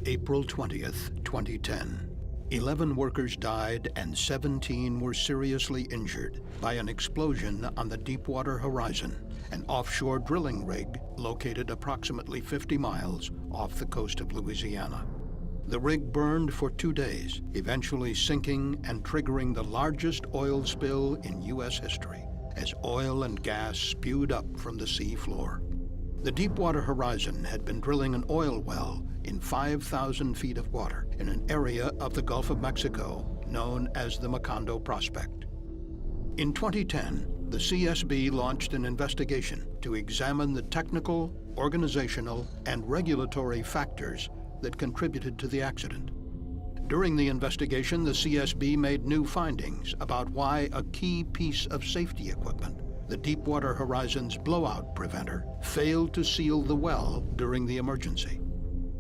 April 20th, 2010. 11 workers died and 17 were seriously injured by an explosion on the Deepwater Horizon, an offshore drilling rig located approximately 50 miles off the coast of Louisiana. The rig burned for 2 days, eventually sinking and triggering the largest oil spill in U.S. history as oil and gas spewed up from the sea floor. The Deepwater Horizon had been drilling an oil well in 5,000 feet of water in an area of the Gulf of Mexico known as the Macondo Prospect. In 2010, the CSB launched an investigation to examine the technical, organizational, and regulatory factors that contributed to the accident. During the investigation, the CSB made new findings about why a key piece of safety equipment, the Deepwater Horizon's blowout preventer, failed to seal the well during the emergency.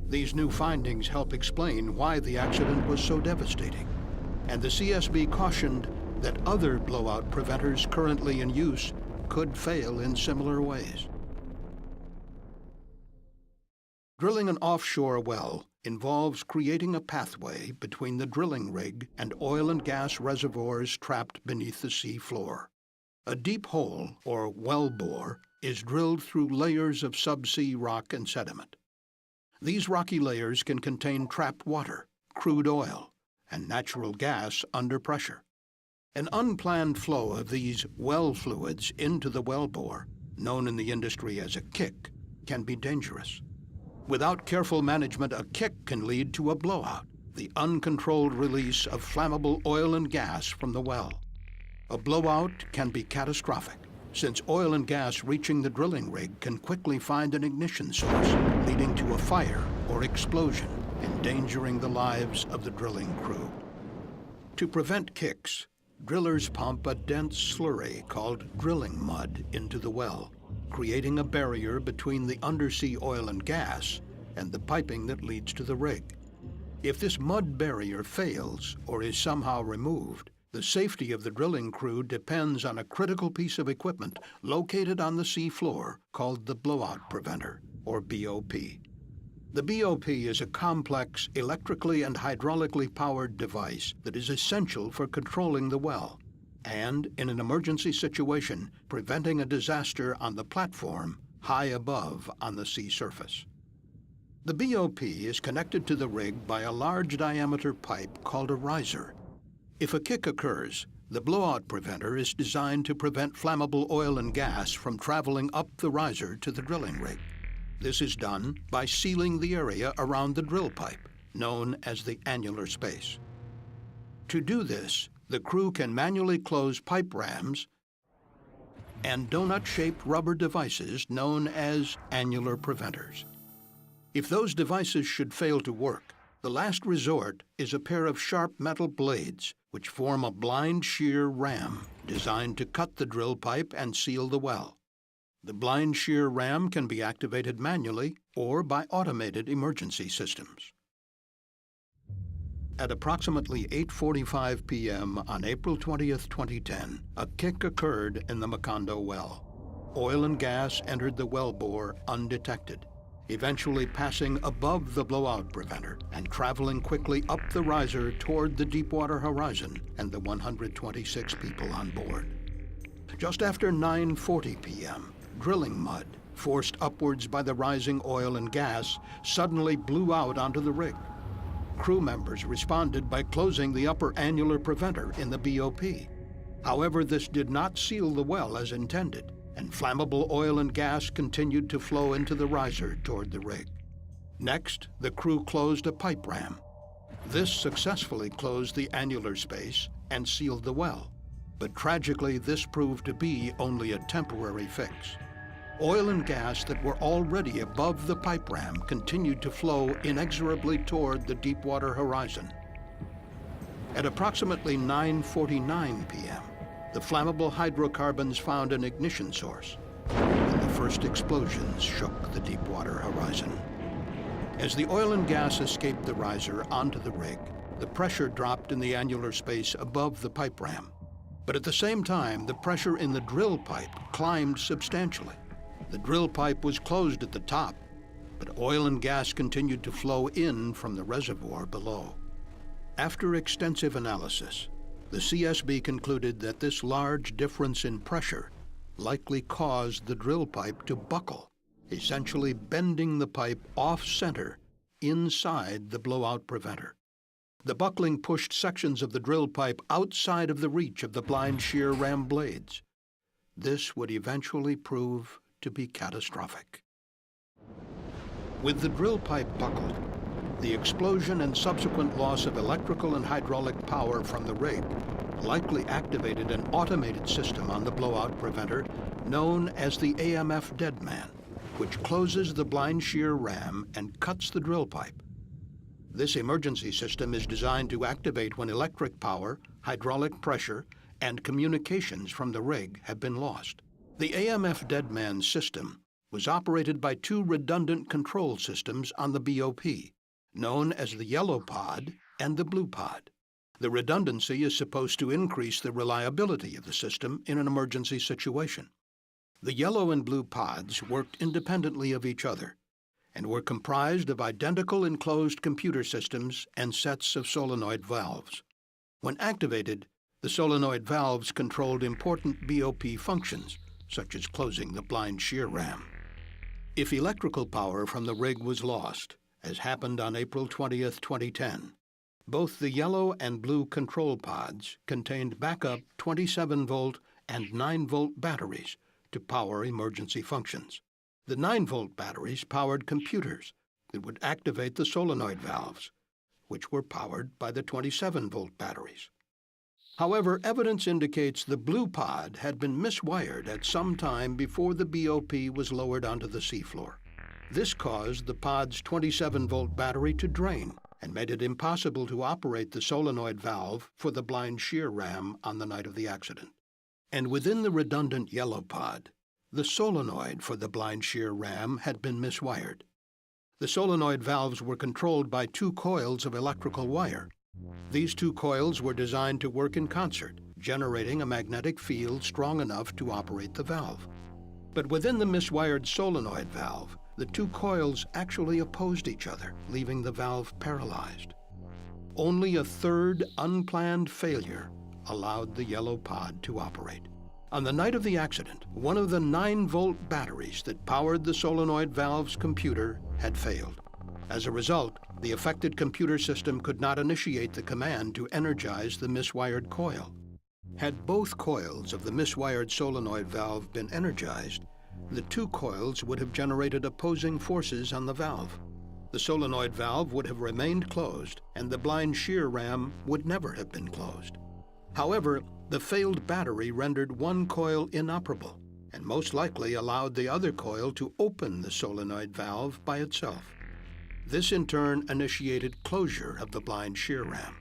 These new findings help explain why the accident was so devastating, and the CSB cautioned that other blowout preventers currently in use could fail in similar ways. Drilling an offshore well involves creating a pathway between the drilling rig and oil and gas reservoirs trapped beneath the sea floor. A deep hole, or well bore, is drilled through layers of subsea rock and sediment. These rocky layers can contain trapped water, crude oil, and natural gas under pressure. An unplanned flow of these well fluids into the wellbore, known in the industry as a kick, can be dangerous. Without careful management, a kick can lead to a blowout, the uncontrolled release of flammable oil and gas from the well. A blowout can be catastrophic, since oil and gas reaching the drilling rig can quickly find an ignition source, leading to a fire or explosion, endangering the lives of the drilling crew. To prevent kicks, drillers pump a dense slurry called drilling mud into the well, creating a barrier between the undersea oil and gas and the piping that leads to the rig. If this mud barrier fails or is somehow removed, the safety of the drilling crew depends on a critical piece of equipment located on the sea floor called the blowout preventer, or BOP. The BOP is a complex electrically and hydraulically powered device that is essential for controlling the well and, in an emergency situation, preventing a disaster on the platform high above on the sea surface. The BOP is connected to the rig by a large diameter pipe called a riser. If a kick occurs, the blowout preventer is designed to prevent flammable oil and gas from traveling up the riser to the drilling rig. This is done by sealing the area around the drill pipe, known as the annular space. To do this, the crew can manually close pipe rams and donut-shaped rubber devices known as annular preventers. If those devices should fail to work, the last resort is a pair of sharp metal blades which form a blind shear ram designed to cut the drill pipe and seal the well. The blind shear ram can be activated manually or by automated emergency systems. At approximately 8:45 p.m. on April 20th, 2010, a kick occurred in the Macondo well. Oil and gas entered the well bore undetected, eventually passing above the blowout preventer and traveling quickly up the riser toward the Deepwater Horizon and the 126 people on board. Just after 9:40 p.m., drilling mud, forced upwards by the rising oil and gas, suddenly blew out onto the rig. Crew members responded by closing the upper annular preventer in the BOP. However, this did not seal the well as intended, and flammable oil and gas continued to flow into the riser toward the rig. Next, the crew closed a pipe ram. This successfully closed the annular space and sealed the well, but tragically this proved to be only a temporary fix. Oil and gas that were already above the pipe ram continued to flow inexorably toward the Deepwater Horizon. At approximately 9:49 p.m., the flammable hydrocarbons found an ignition source, and the first explosions shook the Deepwater Horizon. As the oil and gas escaped the riser onto the rig, the pressure dropped in the annular space above the pipe ram. But at the same time, the pressure in the drill pipe climbed substantially. The drill pipe was closed at the top, but oil and gas continued to flow in from the reservoir below. After extensive analysis, the CSB concluded that this large difference in pressure likely caused the drill pipe to buckle, essentially bending the pipe off-center inside the blowout preventer. The buckling pushed sections of the drill pipe outside of the reach of the blind shear ram blades. This would eventually prove to be catastrophic. With the drill pipe buckled, the explosion and subsequent loss of electrical and hydraulic power from the rig likely activated an automated system on the blowout preventer known as the AMF deadman, which closes the blind shear ram and cuts the drill pipe. This emergency system is designed to activate when electric power, hydraulic pressure, and communications from the rig have been lost. The AMF deadman system was operated by two redundant control systems on the BOP, known as the yellow pod and the blue pod. The redundancy is supposed to increase the reliability of the system in an emergency situation. The yellow and blue pods worked independently of each other and were comprised of identical enclosed computer systems and sets of solenoid valves. When activated, the solenoid valves controlled important BOP functions, such as closing the blind shear ram. If electrical power from the rig was lost, as happened on April 20, 2010, both the yellow and blue control pods contained backup 27-volt and 9-volt batteries to power emergency functions. The 9-volt batteries powered computers that would activate the solenoid valves, which were powered by the 27-volt batteries. However, evidence indicates the blue pod had been miswired at some time before the BOP was lowered onto the seafloor. This caused the pod's 27-volt battery to drain and made it impossible to operate the solenoid valve for the blind shear ram on the night of the accident. And within the redundant yellow pod, the solenoid for the blind shear ram had been miswired. The solenoid valves were controlled by two coils of electrical wire. These two coils were designed to work in concert, generating a magnetic field strong enough to operate the valve. But within the miswired solenoid valve, the two coils actually opposed each other, leaving the valve paralyzed. Only a third unplanned failure allowed the yellow pod to operate. On the night of the accident, one of the 9-volt batteries that powered the solenoid valve's computer had failed. As a result, the affected computer system could not initiate the command to energize the miswired coil. Had both coils of the miswired solenoid valve been energized, the two coils would have generated opposing forces on the valve. The solenoid valve would have remained closed, and the blind shear ram would never have been closed. However, the failed battery rendered one coil inoperable and most likely allowed the other coil to open the solenoid valve by itself. This in turn initiated closure of the blind shear ram.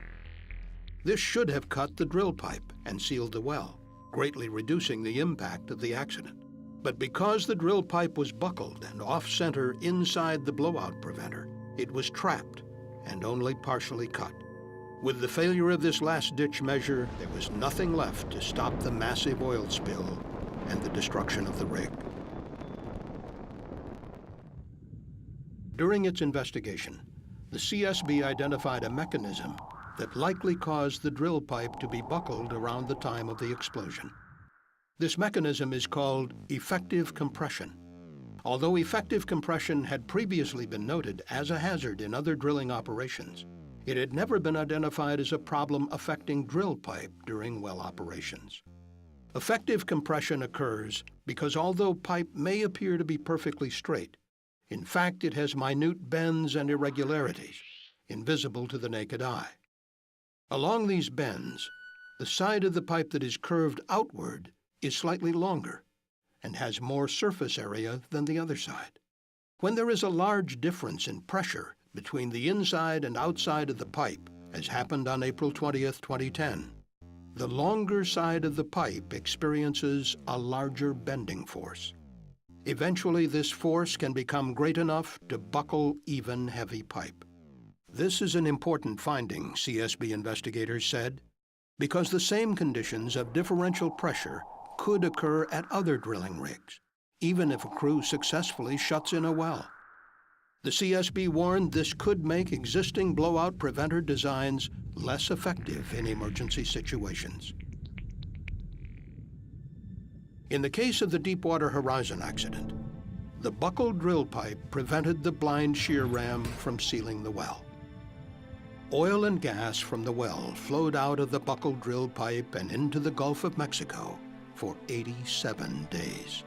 This should have cut the drill pipe and sealed the well, greatly reducing the impact of the accident. But because the drill pipe was buckled and off-center inside the blowout preventer, it was trapped and only partially cut. With the failure of this last-ditch measure, there was nothing left to stop the massive oil spill and the destruction of the rig. During its investigation, the CSB identified a mechanism that likely caused the drill pipe to be buckled around the time of the explosion. This mechanism is called effective compression. Although effective compression had previously been noted as a hazard in other drilling operations, it had never been identified as a problem affecting drill pipe during well operations. Effective compression occurs because although pipe may appear to be perfectly straight, in fact it has minute bends and irregularities, invisible to the naked eye. Along these bends, the side of the pipe that is curved outward is slightly longer and has more surface area than the other side. When there is a large difference in pressure between the inside and outside of the pipe, as happened on April 20th, 2010, the longer side of the pipe experiences a larger bending force. Eventually, this force can become great enough to buckle even heavy pipe. This is an important finding, CSB investigators said, because the same conditions of differential pressure could occur at other drilling rigs, even if a crew successfully shuts in a well. The CSB warned this could make existing blowout preventer designs less effective in emergency situations. In the case of the Deepwater Horizon accident, the buckled drill pipe prevented the blind shear ram from sealing the well. Oil and gas from the well flowed out of the buckled drill pipe and into the Gulf of Mexico for 87 days.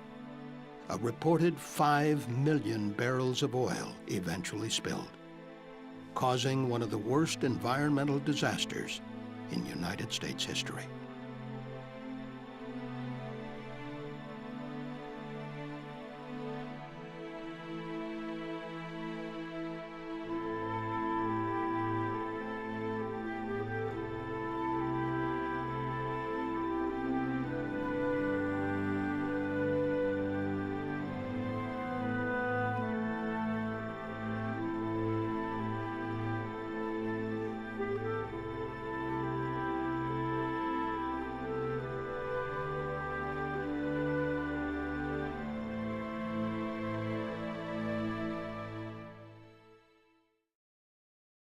A reported 5 million barrels of oil eventually spilled, causing one of the worst environmental disasters in United States history.